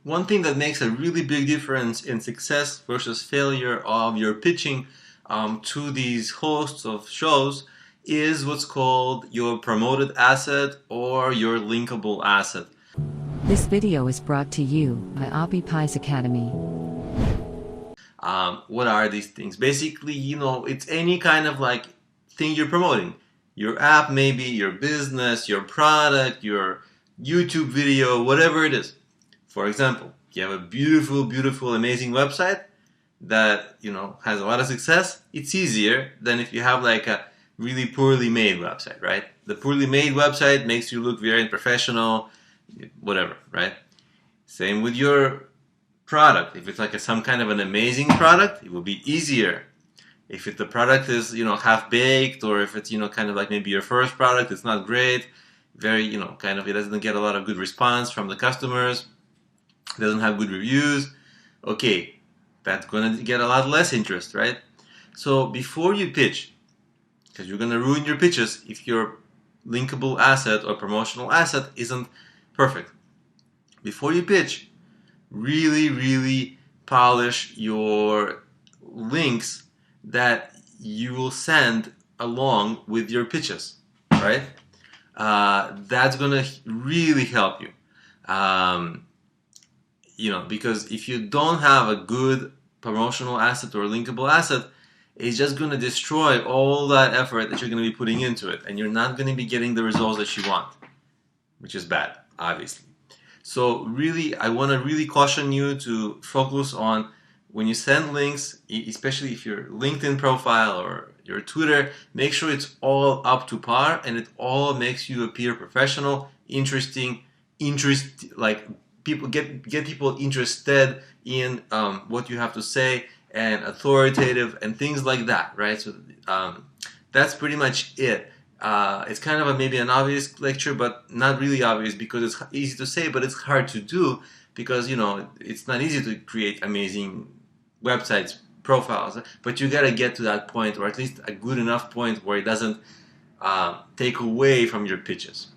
one thing that makes a really big difference in success versus failure of your pitching to these hosts of shows is what's called your promoted asset or your linkable asset. This video is brought to you by Pies Academy. What are these things? Basically, it's any kind of like thing you're promoting. Your app, maybe your business, your product, your YouTube video, whatever it is. For example, you have a beautiful, beautiful, amazing website that has a lot of success. It's easier than if you have like a really poorly made website, right? The poorly made website makes you look very unprofessional, whatever, right? Same with your product. If it's like some kind of an amazing product, it will be easier. If the product is half baked, or if it's kind of like maybe your first product, it's not great, very kind of it doesn't get a lot of good response from the customers, doesn't have good reviews, okay, that's gonna get a lot less interest, right? So before you pitch, because you're gonna ruin your pitches if your linkable asset or promotional asset isn't perfect. Before you pitch, really, really polish your links that you will send along with your pitches, right? That's gonna really help you. Because if you don't have a good promotional asset or linkable asset, it's just gonna destroy all that effort that you're gonna be putting into it, and you're not gonna be getting the results that you want, which is bad, obviously. So really, I want to really caution you to focus on when you send links, especially if your LinkedIn profile or your Twitter, make sure it's all up to par and it all makes you appear professional, interesting, like people get people interested in what you have to say, and authoritative and things like that, right? So that's pretty much it. It's kind of maybe an obvious lecture, but not really obvious, because it's easy to say, but it's hard to do, because it's not easy to create amazing websites, profiles, but you gotta get to that point, or at least a good enough point where it doesn't take away from your pitches.